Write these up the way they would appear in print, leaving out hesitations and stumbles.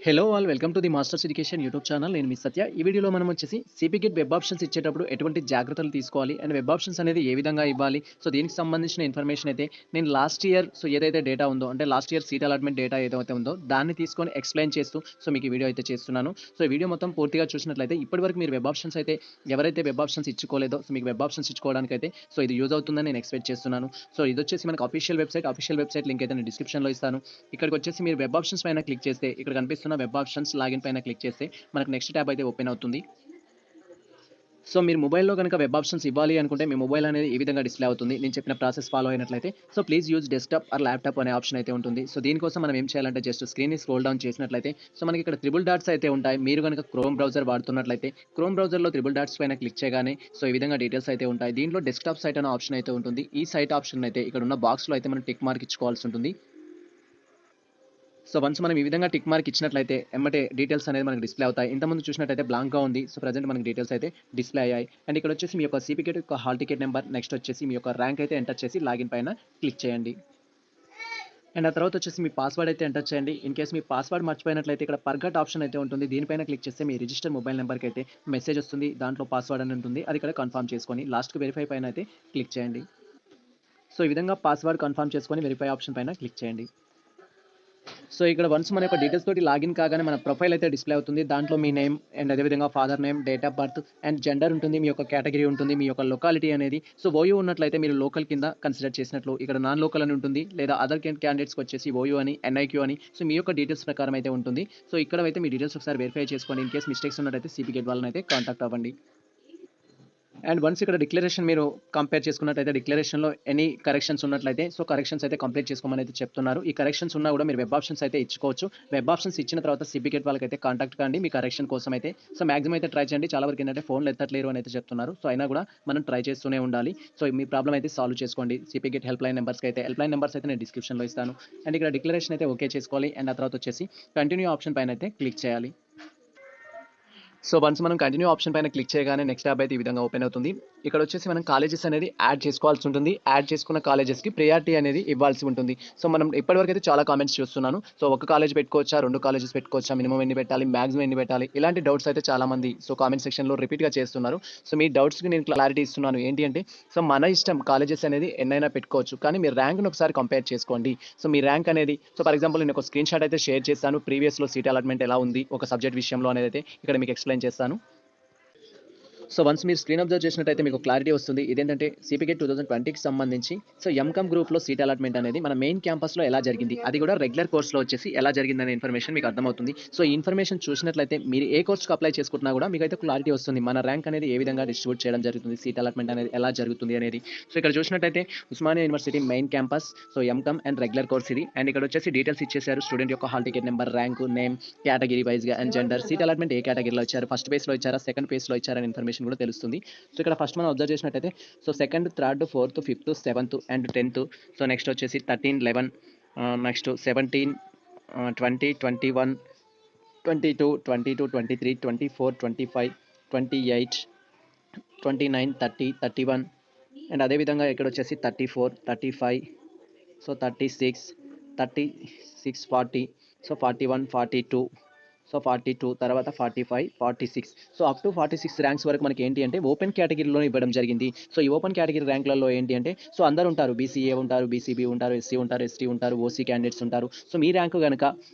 Hello all welcome to the masters education YouTube channel. నేను మీ సత్య. ఈ వీడియోలో మనం వచ్చేసి సిపిగెట్ వెబ్ ఆప్షన్స్ ఇచ్చేటప్పుడు ఎటువంటి జాగ్రత్తలు తీసుకోవాలి అండ్ వెబ్ ఆప్షన్స్ అనేది ఏ విధంగా ఇవ్వాలి, సో దీనికి సంబంధించిన ఇన్ఫర్మేషన్ అయితే నేను లాస్ట్ ఇయర్ ఏదైతే డేటా ఉందో అంటే last year seat allotment data ఏదైతే ఉందో దాన్ని తీసుకొని ఎక్స్ప్లెయిన్ చేస్తూ మీకు ఈ వీడియో అయితే చేస్తున్నాను. సో ఈ వీడియో మొత్తం పూర్తిగా చూసినట్లయితే ఇప్పటివరకు మీరు వెబ్ ఆప్షన్స్ అయితే ఎవరైతే వెబ్ ఆప్షన్స్ ఇచ్చుకోలేదో మీకు వెబ్ ఆప్షన్స్ ఇచ్చుకోవడానికి అయితే ఇది యూజ్ అవుతుందని నేను ఎక్స్పెక్ట్ చేస్తున్నాను. సో ఇది వచ్చేసి మనకు అఫీషియల్ వెబ్సైట్ లింక్ అయితే నేను డిస్క్రిప్షన్లో ఇస్తాను. ఇక్కడికి వచ్చేసి మీరు వెబ్ ఆప్షన్స్ పైన క్లిక్ చేస్తే ఇక్కడ కనిపిస్తున్న వెబ్ ఆప్షన్స్ లాగిన్ పైన క్లిక్ చేస్తే మనకు నెక్స్ట్ ట్యాబ్ అయితే ఓపెన్ అవుతుంది. సో మీరు మొబైల్లో కనుక వెబ్ ఆప్షన్స్ ఇవ్వాలి అనుకుంటే మీ మొబైల్ అనేది ఈ విధంగా డిస్ప్లే అవుతుంది. నేను చెప్పిన ప్రాసెస్ ఫాలో అయినట్లయితే please use desktop are laptop అనే ఆప్షన్ అయితే ఉంటుంది. సో దీనికోసం మనం ఏం చేయాలంటే జస్ట్ స్క్రీన్ని స్క్రోల్ డౌన్ చేసినట్లయితే మనకి ఇక్కడ త్రిబుల్ డాట్స్ అయితే ఉంటాయి. మీరు కనుక క్రోమ్ బ్రౌజర్ వాడుతున్నట్లయితే క్రోమ్ బ్రౌజర్లో త్రిబుల్ డాట్స్ పైన క్లిక్ చేయగానే ఈ విధంగా డీటెయిల్స్ అయితే ఉంటాయి. దీంట్లో డెస్క్టాప్ సైట్ అనే ఆప్షన్ అయితే ఉంటుంది. ఈ సైట్ ఆప్షన్ అయితే ఇక్కడ ఉన్న బాక్స్లో అయితే మనం టిక్ మార్క్ ఇచ్చుకోవాల్సి ఉంటుంది. సో వన్స్ మనం ఈ విధంగా టిక్ మార్క్ ఇచ్చినట్లయితే ఎమ్మటే డీటెయిల్స్ అనేది మనకు డిస్ప్లే అవుతాయి. ఇంతకుముందు చూసినట్లయితే బ్లాంక్గా ఉంది. సో ప్రజెంట్ మనకి డీటెయిల్స్ అయితే డిస్ప్లే అయ్యాయి. అండ్ ఇక్కడ వచ్చేసి మీ యొక్క సిపికెట్ యొక్క హాల్ టికెట్ నెంబర్, నెక్స్ట్ వచ్చేసి మీ యొక్క ర్యాంక్ అయితే ఎంటర్ చేసి లాగిన్ పైన క్లిక్ చేయండి. అండ్ ఆ తర్వాత వచ్చేసి మీ పాస్వర్డ్ అయితే ఎంటర్ చేయండి. ఇన్ కేసు మీ పాస్వర్డ్ మర్చిపోయినట్లయితే ఇక్కడ ఫర్గట్ ఆప్షన్ అయితే ఉంటుంది. దీనిపైన క్లిక్ చేస్తే మీ రిజిస్టర్ మొబైల్ నెంబర్కి అయితే మెసేజ్ వస్తుంది. దాంట్లో పాస్వర్డ్ అని ఉంటుంది. అది ఇక్కడ కన్ఫర్మ్ చేసుకొని లాస్ట్కి వెరిఫై పైన అయితే క్లిక్ చేయండి. సో ఈ విధంగా పాస్వర్డ్ కన్ఫర్మ్ చేసుకొని వెరిఫై ఆప్షన్ పైన క్లిక్ చేయండి. సో ఇక్కడ వన్స్ మన యొక్క డీటెయిల్స్ తోటి లాగిన్ కాగానే మన ప్రొఫైల్ అయితే డిస్ప్లే అవుతుంది. దాంట్లో మీ నేమ్ అండ్ అదేవిధంగా father name, date of birth and gender ఉంటుంది. మీ యొక్క కేటగిరీ ఉంటుంది, మీ యొక్క లొకాలిటీ అనేది. సో ఓయూ ఉన్నట్లయితే మీరు లోకల్ కింద కన్సిడర్ చేసినట్లు, ఇక్కడ నాన్ లోకల్ అని ఉంటుంది. లేదా అదర్ క్యాండిడేట్స్కి వచ్చేసి ఓయూ అని, ఎన్ఐక్యూ అని. సో మీ యొక్క డీటెయిల్స్ ప్రకారం అయితే ఉంటుంది. సో ఇక్కడ అయితే మీ డీటెయిల్స్ ఒకసారి వెరిఫై చేసుకోండి. ఇన్ కేస్ మిస్టేక్స్ ఉన్నట్టయితే సిపిగెట్ వాళ్ళని అయితే కాంటాక్ట్ అవ్వండి. అండ్ వన్స్ ఇక్కడ డిక్లరేషన్ మీరు కంపేర్ చేసుకున్నట్లయితే డిక్లరేషన్లో ఎనీ కరెక్షన్స్ ఉన్నట్లయితే కరెక్షన్స్ అయితే కంప్లీట్ చేసుకోమని అయితే చెప్తున్నారు. ఈ కరెక్షన్స్ ఉన్నా కూడా మీరు వెబ్ ఆప్షన్స్ అయితే ఇచ్చుకోవచ్చు. వెబ్ ఆప్షన్స్ ఇచ్చిన తర్వాత సిపిగెట్ వాళ్ళకి అయితే కాంటాక్ట్ కండి మీ కరెక్షన్ కోసం అయితే. మాక్సిమం అయితే ట్రై చేయండి. చాలా వరకు ఏంటంటే ఫోన్లు ఎత్తట్లేరు అని అయితే చెప్తున్నారు. అయినా కూడా మనం ట్రై చేస్తూనే ఉండాలి. మీ ప్రాబ్లం అయితే సాల్వ్ చేసుకోండి. సిపిగెట్ హెల్ప్ లైన్ నెంబర్స్కి అయితే నెంబర్స్ అయితే నేను డిస్క్రిప్షన్లో ఇస్తాను. అండ్ ఇక్కడ డిక్లరేషన్ అయితే ఓకే చేసుకోవాలి. అండ్ ఆ తర్వాత వచ్చేసి కంటిన్యూ ఆప్షన్ పైన అయితే క్లిక్ చేయాలి. సో వన్స్ మనం కంటిన్యూ ఆప్షన్ పైన క్లిక్ చేయగానే నెక్స్ట్ ట్యాబ్ అయితే ఈ విధంగా ఓపెన్ అవుతుంది. ఇక్కడ వచ్చేసి మనం కాలేజెస్ అనేది యాడ్ చేసుకోవాల్సి ఉంటుంది. యాడ్ చేసుకున్న కాలేజెస్కి ప్రియారిటీ అనేది ఇవ్వాల్సి ఉంటుంది. సో మనం ఇప్పటివరకు అయితే చాలా కామెంట్స్ చూస్తున్నాను. ఒక కాలేజ్ పెట్టుకోవచ్చా, 2 కాలేజెస్ పెట్టుకోవచ్చా, మినిమం ఎన్ని పెట్టాలి, మాక్సిమం ఎన్ని పెట్టాలి, ఇలాంటి డౌట్స్ అయితే చాలా మంది కామెంట్ సెక్షన్లో రిపీట్గా చేస్తున్నారు. మీ డౌట్స్కి నేను క్లారిటీ ఇస్తున్నాను. ఏంటి అంటే మన ఇష్టం, కాలేజెస్ అనేది ఎన్నైనా పెట్టుకోవచ్చు, కానీ మీ ర్యాంక్ను ఒకసారి కంపేర్ చేసుకోండి. మీ ర్యాంక్ అనేది ఫర్ ఎగ్జాంపుల్ నేను ఒక స్క్రీన్ షాట్ అయితే షేర్ చేస్తాను. ప్రీవియస్లో సీట్ అలాట్మెంట్ ఎలా ఉంది ఒక సబ్జెక్ట్ విషయంలో అనేది అయితే ఇక్కడ మీకు ఎక్స్ప్లెయిన్ చేస్తాను. వన్స్ మీరు స్క్రీన్ అబ్జర్వ్ చేసినట్టయితే మీకు క్లారిటీ వస్తుంది. ఇదేంటంటే సిపిగెట్ 2020కి సంబంధించి ఎంకామ్ గ్రూప్లో సీట్ అలాట్మెంట్ అనేది మన మెయిన్ క్యాంపస్లో ఎలా జరిగింది, అది కూడా రెగ్యులర్ కోర్స్లో వచ్చేసి ఎలా జరిగిందనే ఇన్ఫర్మేషన్ మీకు అర్థమవుతుంది. ఈ ఇన్ఫర్మేషన్ చూసినట్లయితే మీరు ఏ కోర్స్కి అప్లై చేసుకుంటున్నా కూడా మీకు అయితే క్లారిటీ వస్తుంది. మన ర్యాంక్ అనేది ఏ విధంగా డిస్ట్రిబ్యూట్ చేయడం జరుగుతుంది, సీట్ అలాట్మెంట్ అనేది ఎలా జరుగుతుంది అనేది. ఇక్కడ చూసినట్టయితే Osmania university main campus MCom and regular course ఇది. అండ్ ఇక్కడ వచ్చేసి డీటెయిల్స్ ఇచ్చేసారు. స్టూడెంట్ యొక్క hall ticket number, rank, name, category వైజ్గా అండ్ జెండర్, సీట్ అలాట్మెంట్ ఏ కేటగిరీలో ఇచ్చారు, ఫస్ట్ పేజ్లో ఇచ్చారా, సెకండ్ పేజ్లో ఇచ్చారని ఇన్ఫర్మేషన్ కూడా తెలుస్తుంది. ఇక్కడ ఫస్ట్ మనం అబ్జర్వ్ చేసినట్టయితే second, third, fourth, fifth, seventh and 10th. Next వచ్చేసి 13, 11, నెక్స్ట్ 17, 20, 21, 22, 22, 23, 24, 25, 28, 29, 30, 31 అండ్ అదేవిధంగా ఇక్కడ వచ్చేసి 34, 35, 36, 36, 40, 41, 42, 42 తర్వాత 45, 46. అప్ టు 46 ర్యాంక్స్ వరకు మనకి ఏంటి అంటే ఓపెన్ కేటగిరీలో ఇవ్వడం జరిగింది. ఈ ఓపెన్ కేటగిరీ ర్యాంకులలో ఏంటి అంటే అందరూ ఉంటారు. బీసీఏ ఉంటారు, బీసీబీ ఉంటారు, ఎస్సీ ఉంటారు, ఎస్టీ ఉంటారు, ఓసీ క్యాండిడేట్స్ ఉంటారు. మీ ర్యాంకు కనుక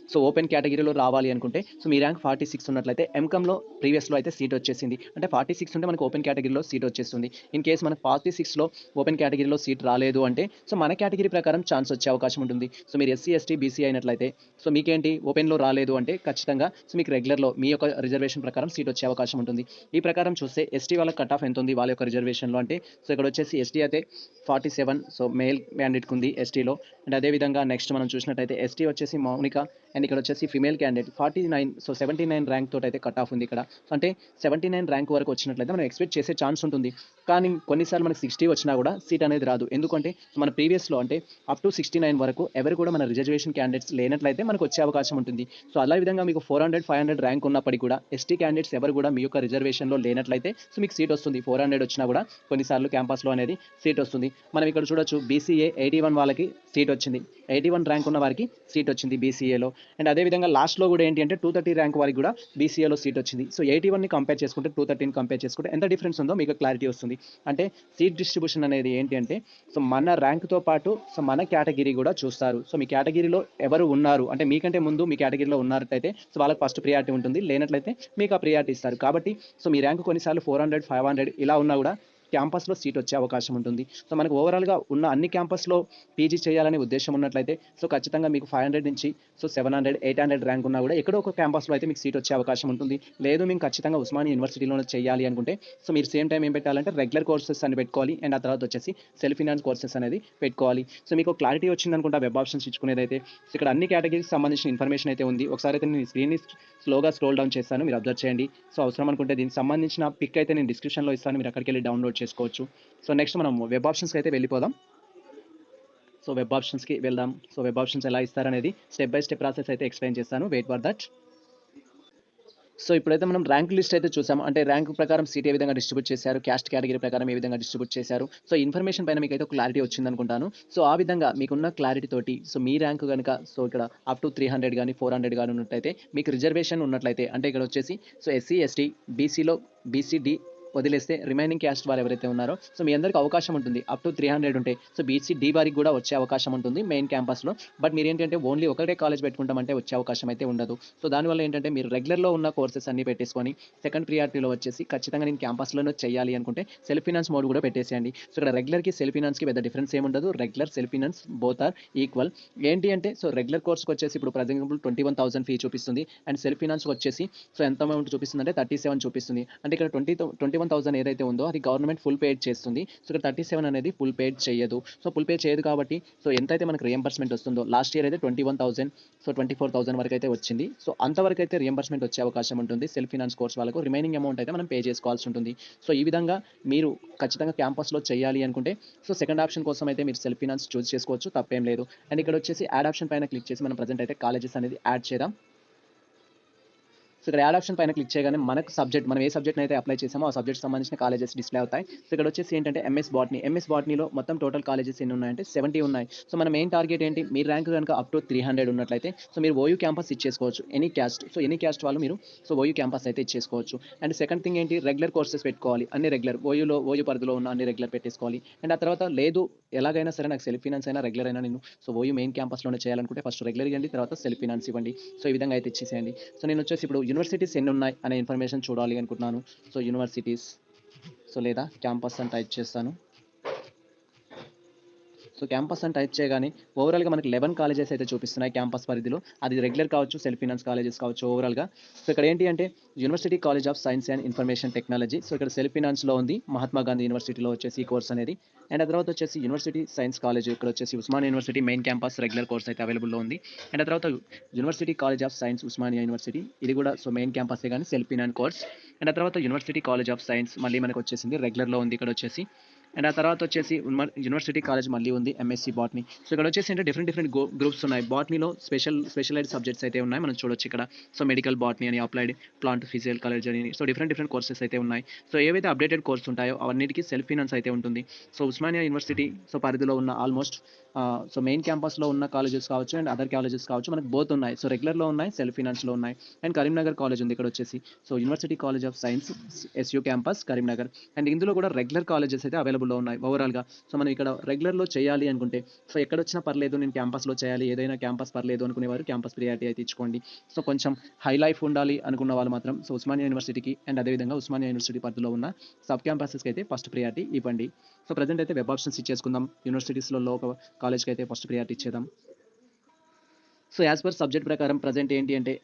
ఓపెన్ కేటగిరీలో రావాలి అనుకుంటే మీ ర్యాంక్ 46 ఉన్నట్లయితే ఎంకామ్లో ప్రీవియస్లో అయితే సీట్ వచ్చేసింది. అంటే 46 ఉంటే మనకు ఓపెన్ కేటగిరీలో సీట్ వచ్చేస్తుంది. ఇన్ కేసు మనకు 46లో ఓపెన్ కేటగిరీలో సీట్ రాలేదు అంటే మన కేటగిరీ ప్రకారం ఛాన్స్ వచ్చే అవకాశం ఉంటుంది. మీరు ఎస్సీ, ఎస్టీ, బీసీ అయినట్లయితే మీకేంటి ఓపెన్లో రాలేదు అంటే ఖచ్చితంగా మీకు రెగ్యులర్లో మీ యొక్క రిజర్వేషన్ ప్రకారం సీట్ వచ్చే అవకాశం ఉంటుంది. ఈ ప్రకారం చూస్తే ఎస్టీ వాళ్ళకి కట్ ఆఫ్ ఎంత ఉంది వాళ్ళ యొక్క రిజర్వేషన్లో అంటే ఇక్కడ వచ్చేసి ఎస్టీ అయితే 47 మేల్ క్యాండిడేట్కి ఉంది ఎస్టీలో. అండ్ అదేవిధంగా నెక్స్ట్ మనం చూసినట్టయితే ఎస్టీ వచ్చేసి మౌనిక అండ్ ఇక్కడ వచ్చేసి ఫిమేల్ క్యాండిడేట్ 49. 79 ర్యాంక్ తోటి అయితే కట్ ఆఫ్ ఉంది ఇక్కడ. అంటే 79 ర్యాంక్ వరకు వచ్చినట్లయితే మనం ఎక్స్పెక్ట్ చేసే ఛాన్స్ ఉంటుంది. కానీ కొన్నిసార్లు మనకి 60 వచ్చినా కూడా సీట్ అనేది రాదు. ఎందుకంటే మన ప్రీవియస్లో అంటే అప్ టు 69 వరకు ఎవరు కూడా మన రిజర్వేషన్ క్యాండిడేట్స్ లేనట్లయితే మనకు వచ్చే అవకాశం ఉంటుంది. అలా విధంగా మీకు 400, 500 ర్యాంక్ ఉన్నప్పటికీ కూడా ఎస్టీ క్యాండిడేట్స్ ఎవరు కూడా మీ యొక్క రిజర్వేషన్లో లేనట్లయితే మీకు సీట్ వస్తుంది. 400 వచ్చినా కూడా కొన్నిసార్లు క్యాంపస్లో అనేది సీట్ వస్తుంది. మనం ఇక్కడ చూడొచ్చు బీసీఏ 81 వాళ్ళకి సీట్ వచ్చింది. 81 ర్యాంక్ ఉన్న వారికి సీట్ వచ్చింది బీసీఏలో. అండ్ అదేవిధంగా లాస్ట్‌లో కూడా ఏంటి అంటే 230 ర్యాంక్ వారికి కూడా బీసీఏలో సీట్ వచ్చింది. సో 81ని కంపేర్ చేసుకుంటే 230ని కంపేర్ చేసుకుంటే ఎంత డిఫరెన్స్ ఉందో మీకు క్లారిటీ వస్తుంది. అంటే సీట్ డిస్ట్రిబ్యూషన్ అనేది ఏంటి అంటే సో మన ర్యాంక్‌తో పాటు సో మన కేటగిరీ కూడా చూస్తారు. సో మీ కేటగిరీలో ఎవరు ఉన్నారు అంటే మీకంటే ముందు మీ కేటగిరీలో ఉన్నట్టయితే సో వాళ్ళకి ఫస్ట్ ప్రియారిటీ ఉంటుంది. లేనట్లయితే మీకు ఆ ప్రియారిటీ ఇస్తారు. కాబట్టి సో మీ ర్యాంక్ కొన్నిసార్లు 400, 500 ఇలా ఉన్నా కూడా క్యాంపస్‌లో సీట్ వచ్చే అవకాశం ఉంటుంది. సో మనకు ఓవరాల్‌గా ఉన్న అన్ని క్యాంపస్‌లో పీజీ చేయాలనే ఉద్దేశం ఉన్నట్లయితే సో ఖచ్చితంగా మీకు 500 నుంచి సో 700, 800 ర్యాంక్ ఉన్నా కూడా ఎక్కడో ఒక క్యాంపస్‌లో అయితే మీకు సీట్ వచ్చే అవకాశం ఉంటుంది. లేదు మేము ఖచ్చితంగా ఉస్మానియా యూనివర్సిటీలోనే చేయాలి అనుకుంటే సో మీరు సేమ్ టైం ఏం పెట్టాలంటే రెగ్యులర్ కోర్సెస్ అని పెట్టుకోవాలి. అండ్ ఆ తర్వాత వచ్చేసి సెల్ఫ్ ఫినాన్స్ కోర్సెస్ అనేది పెట్టుకోవాలి. సో మీకు క్లారిటీ వచ్చిందనుకుంటా వెబ్ ఆప్షన్స్ ఇచ్చుకునేదైతే. సో ఇక్కడ అన్ని కేటగిరీకి సంబంధించిన ఇన్ఫర్మేషన్ అయితే ఉంది. ఒకసారి అయితే నేను స్క్రీన్‌ని స్లోగా స్క్రోల్ డౌన్ చేస్తాను. మీరు అబ్జర్వ్ చేయండి. సో అవసరం అనుకుంటే దీనికి సంబంధించిన పిక్ అయితే నేను డిస్క్రిప్షన్‌లో ఇస్తాను. మీరు అక్కడికి వెళ్ళి డౌన్లోడ్ చేసుకోవచ్చు. సో నెక్స్ట్ మనం వెబ్ ఆప్షన్స్‌కి అయితే వెళ్ళిపోదాం. సో వెబ్ ఆప్షన్స్‌కి వెళ్దాం. సో వెబ్ ఆప్షన్స్ ఎలా ఇస్తారనేది స్టెప్ బై స్టెప్ ప్రాసెస్ అయితే ఎక్స్‌ప్లెయిన్ చేస్తాను. Wait for that. సో ఇప్పుడైతే మనం ర్యాంక్ లిస్ట్ అయితే చూసాము. అంటే ర్యాంక్ ప్రకారం సీట్ ఏ విధంగా డిస్ట్రిబ్యూట్ చేశారు, క్యాస్ట్ కేటగిరీ ప్రకారం ఏ విధంగా డిస్ట్రిబ్యూట్ చేశారు. సో ఇన్ఫర్మేషన్ పైన మీకైతే క్లారిటీ వచ్చిందనుకుంటాను. సో ఆ విధంగా మీకున్న క్లారిటీ తోటి సో మీ ర్యాంక్ గనుక సో ఇక్కడ అప్ టు 300 గాని, 400 గాని ఉన్నట్టయితే మీకు రిజర్వేషన్ ఉన్నట్లయితే అంటే ఇక్కడ వచ్చేసి సో ఎస్సీ, ఎస్టీ, బీసీలో బీసీ, వదిలేస్తే రిమైనింగ్ క్యాస్ట్ వారు ఎవరైతే ఉన్నారో సో మీ అందరికి అవకాశం ఉంటుంది. అప్ టు 300 ఉంటే సో బీసీ డి వారికి కూడా వచ్చే అవకాశం ఉంటుంది మెయిన్ క్యాంపస్లో. బట్ మీరు ఏంటంటే ఓన్లీ ఒకటే కాలేజ్ పెట్టుకుంటామంటే వచ్చే అవకాశం అయితే ఉండదు. సో దానివల్ల ఏంటంటే మీరు రెగ్యులర్లో ఉన్న కోర్సెస్ అన్ని పెట్టేసుకొని సెకండ్ ప్రియారిటీలో వచ్చేసి ఖచ్చితంగా నేను క్యాంపస్లోనే చేయాలి అనుకుంటే సెల్ఫ్ ఫినాన్స్ మోడ్ కూడా పెట్టేసేయండి. సో ఇక్కడ రెగ్యులర్కి సెల్ఫ్ ఫినాన్స్కి పెద్ద డిఫరెన్స్ ఏముండదు. Regular self finance both are equal. ఏంటి అంటే సో రెగ్యులర్ కోర్స్కి వచ్చేసి ఇప్పుడు ఫర్ ఎగ్జాంపుల్ 21,000 ఫీ చూపిస్తుంది. అండ్ సెల్ఫ్ ఫినాన్స్కి వచ్చేసి సో ఎంత అమౌంట్ చూపిస్తుంది అంటే 37 చూపిస్తుంది. అంటే ఇక్కడ 21,000 ఏదైతే ఉందో అది గవర్నమెంట్ ఫుల్ పేడ్ చేస్తుంది. సో ఇక్కడ 37 అనేది ఫుల్ పేడ్ చేయదు. సో ఫుల్ పే చేయదు కాబట్టి సో ఎంతైతే మనకు రియంబర్స్మెంట్ వస్తుందో లాస్ట్ ఇయర్ అయితే 21,000 సో 24,000 వరకు అయితే వచ్చింది. సో అంతవరకు అయితే రియంబర్స్మెంట్ వచ్చే అవకాశం ఉంటుంది సెల్ఫ్ ఫినాన్స్ కోర్స్ వాళ్ళకు. రిమైనింగ్ అమౌంట్ అయితే మనం పే చేసుకోవాల్సి ఉంటుంది. సో ఈ విధంగా మీరు ఖచ్చితంగా క్యాంపస్లో చేయాలి అనుకుంటే సో సెకండ్ ఆప్షన్ కోసం అయితే మీరు సెల్ఫ్ ఫినాన్స్ చూస్ చేసుకోవచ్చు, తప్పేం లేదు. అండ్ ఇక్కడ వచ్చేసి యాడ్ ఆప్షన్ పైన క్లిక్ చేసి మనం ప్రజెంట్ అయితే కాలేజెస్ అనేది యాడ్ చేద్దాం. సో ఇక్కడ యాడ్ ఆప్షన్ పైన క్లిక్ చేయగానే మనకు సబ్జెక్ట్ మనం ఏ సబ్జెక్ట్ని అయితే అప్లై చేసామో ఆ సబ్జెక్ట్ సంబంధించిన కాలేజెస్ డిస్ప్లే అవుతాయి. సో ఇక్కడ వచ్చేసి ఏంటంటే ఎంఎస్ బాట్నీలో మొత్తం టోటల్ కాలేజెస్ ఎన్ని ఉన్నాయంటే 70 ఉన్నాయి. సో మన మెయిన్ టార్గెట్ ఏంటి, మీ ర్యాంక్ కనుక అప్ టు 300 ఉన్నట్లయితే సో మీరు ఓయూ క్యాంపస్ ఇచ్చేసుకోవచ్చు. Any caste, so any caste వాళ్ళు మీరు సో ఓయూ క్యాంపస్ అయితే ఇచ్చేసుకోవచ్చు. అండ్ సెకండ్ థింగ్ ఏంటి, రెగ్యులర్ కోర్సెస్ పెట్టుకోవాలి. అన్ని రెగ్యులర్ ఓయూ పరిధిలో ఉన్న అన్ని రెగ్యులర్ పెట్టేసుకోవాలి. అండ్ ఆ తర్వాత లేదు ఎలాగైనా సరే నాకు సెల్ఫ్ ఫినాన్స్ అయినా రెగ్యులర్ అయినా నేను సో ఓయూ మెయిన్ క్యాంపస్లోనే చేయాలనుకుంటే ఫస్ట్ రెగ్యులర్ ఇవ్వండి, తర్వాత సెల్ఫ్ ఫినాన్స్ ఇవ్వండి. సో ఈ విధంగా అయితే ఇచ్చేసేయండి. సో నేను వచ్చేసి ఇప్పుడు యూనివర్సిటీస్ ఎన్ని ఉన్నాయి అనే ఇన్ఫర్మేషన్ చూడాలి అనుకుంటున్నాను. సో యూనివర్సిటీస్ సో లేదా క్యాంపస్ అని టైప్ చేస్తాను. సో క్యాంపస్ అని టైప్ చేయగానే ఓవరాల్గా మనకి 11 కాలేజెస్ అయితే చూపిస్తున్నాయి క్యాంపస్ పరిధిలో. అది రెగ్యులర్ కావచ్చు, సెల్ఫ్ ఫినాన్స్ కాలేజెస్ కావచ్చు ఓవరాల్గా. సో ఇక్కడ ఏంటి అంటే university college of science and information technology. So ఇక్కడ సెల్ఫ్ ఫినాన్స్లో ఉంది. మహాత్మా గాంధీ యూనివర్సిటీలో వచ్చేసి ఈ కోర్స్ అనేది. అండ్ ఆ తర్వాత వచ్చేసి యూనివర్సిటీ సైన్స్ కాలేజ్, ఇక్కడ వచ్చేసి Osmania university main campus regular course అయితే అవైలబుల్లో ఉంది. అండ్ ఆ తర్వాత university college of science Osmania university, ఇది కూడా సో మెయిన్ క్యాంపసే కానీ సెల్ఫ్ ఫినాన్స్ కోర్స్. అండ్ ఆ తర్వాత యూనివర్సిటీ కాలేజ్ ఆఫ్ సైన్స్ మళ్ళీ మనకు వచ్చేసింది రెగ్యులర్లో ఉంది ఇక్కడ వచ్చేసి. అండ్ ఆ తర్వాత వచ్చేసి యూనివర్సిటీ కాలేజ్ మళ్ళీ ఉంది ఎంఎస్సి బాట్నీ. సో ఇక్కడ వచ్చేసి అంటే డిఫరెంట్ గ్రూప్స్ ఉన్నాయి. బాట్నీలో స్పెషలైజ్డ్ సబ్జెక్ట్స్ అయితే ఉన్నాయి, మనం చూడొచ్చు ఇక్కడ. సో మెడికల్ బాట్నీ అని, అప్లైడ్ ప్లాంట్ ఫిజికల్ కాలేజ్ అని, సో డిఫరెంట్ కోర్సెస్ అయితే ఉన్నాయి. సో ఏవైతే అప్డేటెడ్ కోర్స్ ఉంటాయో అవన్నిటికీ సెల్ఫ్ ఫినాన్స్ అయితే ఉంటుంది. సో ఉస్మానియా యూనివర్సిటీ సో పరిధిలో ఉన్న ఆల్మోస్ట్ సో మెయిన్ క్యాంపస్లో ఉన్న కాలేజెస్ కావచ్చు అండ్ అదర్ కాలేజెస్ కావచ్చు మనకు బోత్ ఉన్నాయి. సో రెగ్యులర్లో ఉన్నాయి, సెల్ఫ్ ఫినాన్స్లో ఉన్నాయి. అండ్ కరీంనగర్ కాలేజ్ ఉంది ఇక్కడ వచ్చేసి. So university college of science SEO campus Karimnagar. And ఇందులో కూడా రెగ్యులర్ కాలేజెస్ అయితే అవైలబుల్లో ఉన్నాయి ఓవరాల్గా. సో మనం ఇక్కడ రెగ్యులర్లో చేయాలి అనుకుంటే సో ఎక్కడ వచ్చినా పర్లేదు, నేను క్యాంపస్లో చేయాలి, ఏదైనా క్యాంపస్ పర్లేదు అనుకునేవారు క్యాంపస్ ప్రియారిటీ అయితే ఇచ్చుకోండి. సో కొంచెం హై లైఫ్ ఉండాలి అనుకున్న వాళ్ళు మాత్రం సో ఉస్మానియా యూనివర్సిటీకి అండ్ అదేవిధంగా ఉస్మానియా యూనివర్సిటీ పరిధిలో ఉన్న సబ్ క్యాంపసెస్కి అయితే ఫస్ట్ ప్రియారిటీ ఇవ్వండి. సో ప్రజెంట్ అయితే వెబ్ ఆప్షన్స్ ఇచ్చేసుకుందాం. యూనివర్సిటీస్లో ఒక కాలేజ్కి అయితే ఫస్ట్ ప్రియారిటీ ఇచ్చేద్దాం. సో యాజ్ పర్ సబ్జెక్ట్ ప్రకారం ప్రజెంట్ ఏంటి అంటే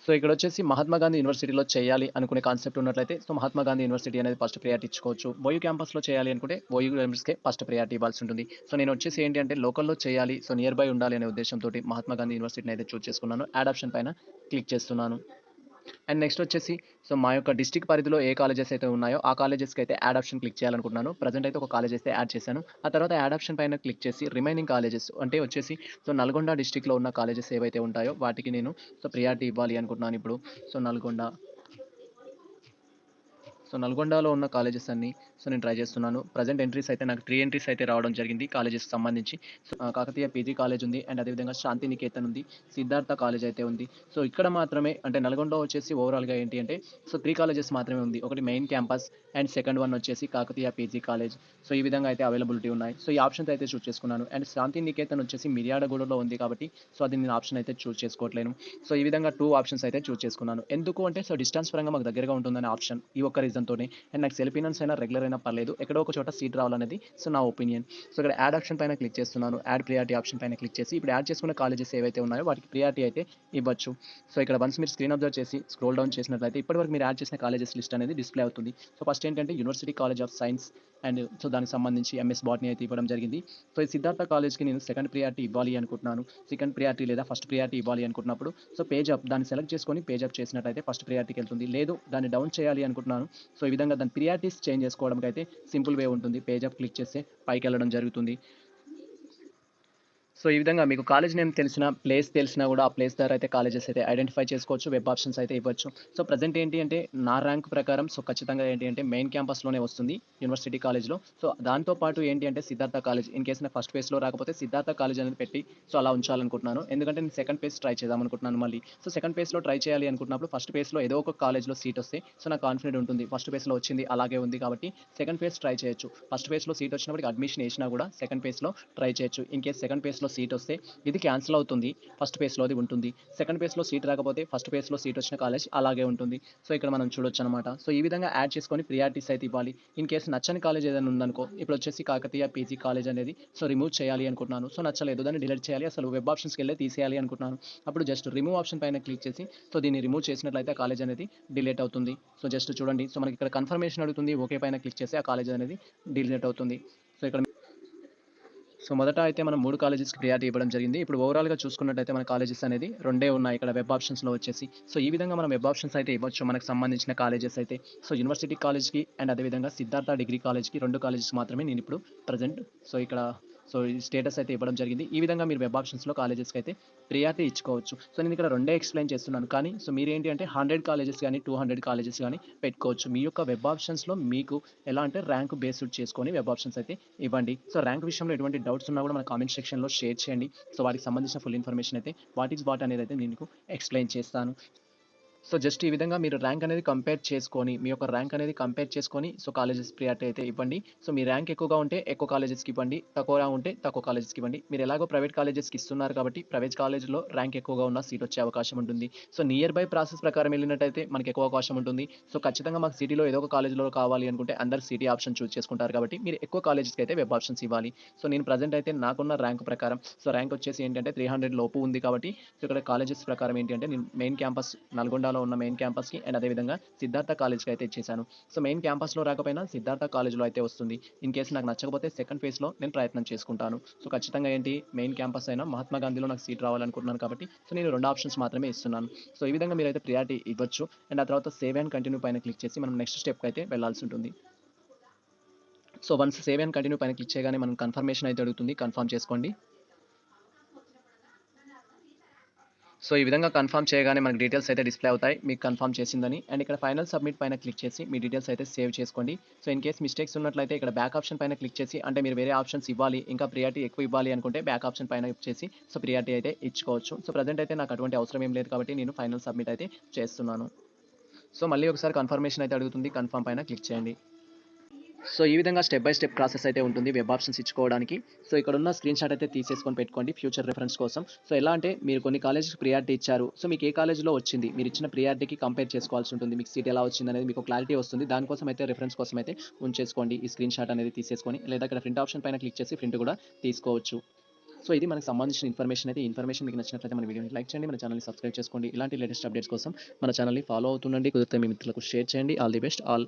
సో ఇక్కడ వచ్చేసి మహాత్మా గాంధీ యూనివర్సిటీలో చేయాలి అనుకునే కాన్సెప్ట్ ఉన్నట్లయితే సో మహాత్మా గాంధీ యూనివర్సిటీ అనేది ఫస్ట్ ప్రియారిటీ ఇచ్చుకోవచ్చు. ఓయూ క్యాంపస్లో చేయాలి అనుకుంటే ఓయూ క్యాంపస్కే ఫస్ట్ ప్రియారిటీ ఇవ్వాల్సి ఉంటుంది. సో నేను వచ్చేసి ఏంటి అంటే లోకల్లో చేయాలి, సో నియర్ బై ఉండాలి అనే ఉద్దేశంతో మహాత్మా గాంధీ యూనివర్సిటీని అయితే చూస్ చేసుకున్నాను. యాడ్ ఆప్షన్ పైన క్లిక్ చేస్తున్నాను. అండ్ నెక్స్ట్ వచ్చేసి సో మా యొక్క డిస్ట్రిక్ట్ పరిధిలో ఏ కాలేజెస్ అయితే ఉన్నాయో ఆ కాలేజెస్కి అయితే యాడ్ ఆప్షన్ క్లిక్ చేయాలనుకుంటున్నాను. ప్రజెంట్ అయితే ఒక కాలేజ్ అయితే యాడ్ చేశాను. ఆ తర్వాత యాడ్ ఆప్షన్ పైన క్లిక్ చేసి రిమైనింగ్ కాలేజెస్ అంటే వచ్చేసి సో నల్గొండ డిస్ట్రిక్ట్లో ఉన్న కాలేజెస్ ఏవైతే ఉంటాయో వాటికి నేను సో ప్రియారిటీ ఇవ్వాలి అనుకుంటున్నాను ఇప్పుడు. సో నల్గొండ, సో నల్గొండలో ఉన్న కాలేజెస్ అన్నీ సో నేను ట్రై చేస్తున్నాను. ప్రెజెంట్ ఎంట్రీస్ అయితే నాకు 3 ఎంట్రీస్ అయితే రావడం జరిగింది కాలేజెస్‌కి సంబంధించి. సో కాకతీయ పీజీ కాలేజ్ ఉంది. అండ్ అదేవిధంగా శాంతినికేతన్ ఉంది. సిద్ధార్థ కాలేజ్ అయితే ఉంది. సో ఇక్కడ మాత్రమే అంటే నల్గొండలో వచ్చేసి ఓవరాల్‌గా ఏంటి అంటే సో 3 కాలేజెస్ మాత్రమే ఉంది. ఒకటి main campus and second one వచ్చేసి కాకతీయ పీజీ కాలేజ్. సో ఈ విధంగా అయితే అవైలబిలిటీ ఉన్నాయి. సో ఈ ఆప్షన్స్ అయితే చూజ్ చేసుకున్నాను. అండ్ శాంతినికేతన్ వచ్చేసి మిర్యాలగూడలో ఉంది కాబట్టి సో అది నేను ఆప్షన్ అయితే చూజ్ చేసుకోవట్లేను. సో ఈ విధంగా 2 ఆప్షన్స్ అయితే చూజ్ చేసుకున్నాను. ఎందుకు అంటే సో డిస్టెన్స్ పరంగా మాకు దగ్గరగా ఉంటుందనే ఆప్షన్ ఈ ఒక్క రీజన్‌తోనే. అండ్ నాకు సెల్ఫ్ ఫినాన్స్ అయినా రెగ్యులర్ అయినా పర్లేదు. ఎక్కడో ఒక చోట సీట్ రావాలనేది సో నా ఒపీనియన్. సో ఇక్కడ యాడ్ ఆప్షన్ పైన క్లిక్ చేస్తున్నాను. యాడ్ ప్రియారిటీ ఆప్షన్ పైన క్లిక్ చేసి ఇప్పుడు యాడ్ చేసుకున్న కాలేజెస్ ఏవైతే ఉన్నాయో వాటికి ప్రియారిటీ అయితే ఇవ్వచ్చు. సో ఇక్కడ వన్స్ మీరు స్క్రీన్ అబ్జర్వ్ చేసి స్క్రోల్ డౌన్ చేసినట్లయితే ఇప్పటివరకు మీరు యాడ్ చేసిన కాలేజెస్ లిస్ట్ అనేది డిస్ప్లే అవుతుంది. సో ఫస్ట్ ఏంటంటే university college of science and so దానికి సంబంధించి ఎంఎస్ బాట్నీ అయితే ఇవ్వడం జరిగింది. సో ఈ సిద్ధార్థ కాలేజ్‌కి నేను సెకండ్ ప్రియారిటీ ఇవ్వాలి అనుకుంటున్నాను. సెకండ్ ప్రియారిటీ లేదా ఫస్ట్ ప్రియారిటీ ఇవ్వాలి అనుకుంటున్నప్పుడు సో పేజ్ అప్ దాన్ని సెలెక్ట్ చేసుకొని పేజ్ అప్ చేసినట్లయితే ఫస్ట్ ప్రియారిటీకి వెళ్తుంది. లేదు దాన్ని డౌన్ చేయాలి అనుకుంటున్నాను. సో ఈ విధంగా దాని ప్రియారిటీస్ చేంజ్ చేసుకోవడానికి అయితే సింపుల్ వే ఉంటుంది. పేజ్ అప్ క్లిక్ చేస్తే పైకి వెళ్ళడం జరుగుతుంది. సో ఈ విధంగా మీకు కాలేజ్ నేమ్ తెలిసిన, ప్లేస్ తెలిసినా కూడా ఆ ప్లేస్ ద్వారా అయితే కాలేజెస్ అయితే ఐడెంటిఫై చేసుకోవచ్చు. వెబ్ ఆప్షన్స్ అయితే ఇవ్వచ్చు. సో ప్రెజెంట్ ఏంటి అంటే నా ర్యాంక్ ప్రకారం సో ఖచ్చితంగా ఏంటి అంటే మెయిన్ క్యాంపస్‌లోనే వస్తుంది యూనివర్సిటీ కాలేజ్‌లో. సో దాంతో పాటు ఏంటి అంటే సిద్ధార్థ కాలేజ్ ఇన్ కేస్ నాకు ఫస్ట్ ఫేజ్‌లో రాకపోతే సిద్ధార్థ కాలేజ్ అనేది పెట్టి సో అలా ఉంచాలనుకుంటున్నాను. ఎందుకంటే నేను సెకండ్ ఫేజ్ ట్రై చేద్దాం అనుకుంటున్నాను మళ్ళీ. సో సెకండ్ ఫేజ్‌లో ట్రై చేయాలి అనుకున్నప్పుడు ఫస్ట్ ఫేజ్‌లో ఏదో ఒక కాలేజ్‌లో సీట్ వస్తే సో నాకు కాన్ఫిడెంట్ ఉంటుంది. ఫస్ట్ ఫేజ్‌లో వచ్చింది అలాగే ఉంది కాబట్టి సెకండ్ ఫేజ్ ట్రై చేయొచ్చు. ఫస్ట్ ఫేజ్‌లో సీట్ వచ్చినప్పటికి అడ్మిషన్ ఏసినా కూడా సెకండ్ ఫేజ్‌లో ట్రై చేయొచ్చు. ఇన్ కేస్ సెకండ్ ఫేజ్‌లో సీట్ వస్తే ఇది క్యాన్సిల్ అవుతుంది. ఫస్ట్ ఫేజ్‌లోది ఉంటుంది. సెకండ్ ఫేజ్‌లో సీట్ రాకపోతే ఫస్ట్ ఫేజ్‌లో సీట్ వచ్చిన కాలేజ్ అలాగే ఉంటుంది. సో ఇక్కడ మనం చూడొచ్చనమాట. సో ఈ విధంగా యాడ్ చేసుకొని ప్రియారిటీస్ అయితే ఇవ్వాలి. ఇన్ కేస్ నచ్చని కాలేజ్ ఏదైనా ఉందనుకో ఇప్పుడు వచ్చేసి కాకతీయ పీజీ కాలేజ్ అనేది సో రిమూవ్ చేయాలి అనుకుంటున్నాను. సో నచ్చలేదు దాన్ని డిలీట్ చేయాలి. అసలు వెబ్ ఆప్షన్స్‌కెళ్ళే తీసేయాలి అనుకుంటున్నాను. అప్పుడు జస్ట్ రిమూవ్ ఆప్షన్ పైన క్లిక్ చేసి సో దీన్ని రిమూవ్ చేసినట్లయితే ఆ కాలేజ్ అనేది డిలీట్ అవుతుంది. సో జస్ట్ చూడండి. సో మనకి ఇక్కడ కన్ఫర్మేషన్ అడుగుతుంది. ఓకే పైన క్లిక్ చేస్తే ఆ కాలేజ్ అనేది డిలీట్ అవుతుంది. సో ఇక్కడ సో మొదట అయితే మనం 3 కాలేజెస్‌కి ప్రియారిటీ ఇవ్వడం జరిగింది. ఇప్పుడు ఓవరాల్‌గా చూసుకున్నట్టయితే మన కాలేజెస్ అనేది రెండే ఉన్నాయి ఇక్కడ వెబ్ ఆప్షన్స్‌లో వచ్చేసి. సో ఈ విధంగా మనం వెబ్ ఆప్షన్స్ అయితే ఇవ్వచ్చు మనకు సంబంధించిన కాలేజెస్ అయితే. సో యూనివర్సిటీ కాలేజ్‌కి అండ్ అదేవిధంగా సిద్ధార్థ డిగ్రీ కాలేజ్‌కి 2 కాలేజెస్ మాత్రమే నేనిప్పుడు ప్రెజెంట్ సో ఇక్కడ సో ఈ స్టేటస్ అయితే ఇవ్వడం జరిగింది. ఈ విధంగా మీరు వెబ్ ఆప్షన్స్‌లో కాలేజెస్‌కి అయితే ప్రియారిటీ ఇచ్చుకోవచ్చు. సో నేను ఇక్కడ రెండే ఎక్స్‌ప్లెయిన్ చేస్తున్నాను. కానీ సో మీరేంటి అంటే 100 కాలేజెస్ గాని, 200 కాలేజెస్ గాని పెట్టుకోవచ్చు. మీ యొక్క వెబ్ ఆప్షన్స్‌లో మీకు ఎలా అంటే ర్యాంక్ బేస్డ్ చేసుకొని వెబ్ ఆప్షన్స్ అయితే ఇవ్వండి. సో ర్యాంక్ విషయంలో ఎటువంటి డౌట్స్ ఉన్నా కూడా మన కామెంట్ సెక్షన్‌లో షేర్ చేయండి. సో వాటికి సంబంధించిన ఫుల్ ఇన్ఫర్మేషన్ అయితే వాట్ ఈస్ వాట్ అనేది అయితే నేను మీకు ఎక్స్‌ప్లెయిన్ చేస్తాను. సో జస్ట్ ఈ విధంగా మీరు ర్యాంక్ అనేది కంపేర్ చేసుకొని, మీ యొక్క ర్యాంక్ అనేది కంపేర్ చేసుకొని సో కాలేజెస్ ప్రియారిటీ అయితే ఇవ్వండి. సో మీ ర్యాంక్ ఎక్కువగా ఉంటే ఎక్కువ కాలేజెస్‌కి ఇవ్వండి. తక్కువగా ఉంటే తక్కువ కాలేజెస్‌కి ఇవ్వండి. మీరు ఎలాగో ప్రైవేట్ కాలేజెస్‌కి ఇస్తున్నారు కాబట్టి ప్రైవేట్ కాలేజ్‌లో ర్యాంక్ ఎక్కువగా ఉన్న సీట్ వచ్చే అవకాశం ఉంటుంది. సో నియర్ బై ప్రాసెస్ ప్రకారం వెళ్ళినట్టయితే మనకి ఎక్కువ అవకాశం ఉంటుంది. సో ఖచ్చితంగా మాకు సిటీలో ఏదో ఒక కాలేజ్‌లో కావాలి అనుకుంటే అందరూ సిటీ ఆప్షన్ చూజ్ చేసుకుంటారు కాబట్టి మీరు ఎక్కువ కాలేజెస్‌కి అయితే వెబ్ ఆప్షన్స్ ఇవ్వాలి. సో నేను ప్రెజెంట్ అయితే నాకున్న ర్యాంక్ ప్రకారం సో ర్యాంక్ వచ్చేసి ఏంటంటే 300 లోపు ఉంది కాబట్టి సో ఇక్కడ కాలేజెస్ ప్రకారం ఏంటి అంటే నేను మెయిన్ క్యాంపస్ నల్గొండలో ఉన్న మెయిన్ క్యాంపస్‌కి అండ్ అదేవిధంగా సిద్ధార్థ కాలేజ్‌కి అయితే ఇచ్చేసాను. సో మెయిన్ క్యాంపస్‌లో రాకపోయినా సిద్ధార్థ కాలేజ్‌లో అయితే వస్తుంది. ఇన్ కేస్ నాకు నచ్చకపోతే సెకండ్ ఫేజ్‌లో నేను ప్రయత్నం చేసుకుంటాను. సో ఖచ్చితంగా ఏంటి మెయిన్ క్యాంపస్ అయినా మహాత్మా గాంధీలో నాకు సీట్ రావాలనుకుంటున్నాను కాబట్టి సో నేను 2 ఆప్షన్స్ మాత్రమే ఇస్తున్నాను. సో ఈ విధంగా మీరైతే ప్రియారిటీ ఇవ్వచ్చు. అండ్ ఆ తర్వాత సేవ్ అండ్ కంటిన్యూ పైన క్లిక్ చేసి మనం నెక్స్ట్ స్టెప్‌కి అయితే వెళ్ళాల్సి ఉంటుంది. So once save and continue పైన క్లిక్ చేయగానే మనం కన్ఫర్మేషన్ అయితే అడుగుతుంది. కన్ఫర్మ్ చేసుకోండి. సో ఈ విధంగా కన్ఫర్మ్ చేయగానే మనకు డీటెయిల్స్ అయితే డిస్ప్లే అవుతాయి మీకు కన్ఫర్మ్ చేసిందని. అండ్ ఇక్కడ ఫైనల్ సబ్మిట్ పైన క్లిక్ చేసి మీ డీటెయిల్స్ అయితే సేవ్ చేసుకోండి. సో ఇన్ కేస్ మిస్టేక్స్ ఉన్నట్లయితే ఇక్కడ బ్యాక్ ఆప్షన్ పైన క్లిక్ చేసి అంటే మీరు వేరే ఆప్షన్స్ ఇవ్వాలి ఇంకా ప్రియారిటీ ఎక్కువ ఇవ్వాలి అనుకుంటే బ్యాక్ ఆప్షన్ పైన చేసి సో ప్రియారిటీ అయితే ఇచ్చుకోవచ్చు. సో ప్రజెంట్ అయితే నాకు అటువంటి అవసరం ఏం లేదు కాబట్టి నేను ఫైనల్ సబ్మిట్ అయితే చేస్తున్నాను. సో మళ్ళీ ఒకసారి కన్ఫర్మేషన్ అయితే అడుగుతుంది. కన్ఫర్మ్ పైన క్లిక్ చేయండి. సో ఈ విధంగా స్టెప్ బై స్టెప్ ప్రాసెస్ అయితే ఉంటుంది వెబ్ ఆప్షన్స్ ఇచ్చుకోవడానికి. సో ఇక్కడ ఉన్న స్క్రీన్ షాట్ అయితే తీసేసుకొని పెట్టుకోండి ఫ్యూచర్ రిఫరెన్స్ కోసం. సో ఎలా అంటే మీరు కొన్ని కాలేజ్‌కి ప్రియారిటీ ఇచ్చారు. సో మీకు ఏ కాలేజ్‌లో వచ్చింది మీరు ఇచ్చిన ప్రియారిటీకి కంపేర్ చేసుకోవాల్సి ఉంటుంది. మీకు సీట్ ఎలా వచ్చిందనేది మీకు క్లారిటీ వస్తుంది. దానికోసం అయితే రిఫరెన్స్ కోసం అయితే ఉంచేసుకోండి. ఈ స్క్రీన్ షాట్ అనేది తీసేసుకొని లేదా ఇక్కడ ప్రింట్ ఆప్షన్ పైన క్లిక్ చేసి ప్రింట్ కూడా తీసుకోవచ్చు. సో ఇది మనకు సంబంధించిన ఇన్ఫర్మేషన్ అయితే. ఈ ఇన్ఫర్మేషన్ మీకు నచ్చినట్లయితే మన వీడియోని లైక్ చేయండి. మన ఛానల్‌ని సబ్స్క్రైబ్ చేసుకోండి. ఇలాంటి లేటెస్ట్ అప్డేట్స్ కోసం మన ఛానల్‌ని ఫాలో అవుతుండండి. కుదిరితే మీ మిత్రులకు షేర్ చేయండి. All the best all.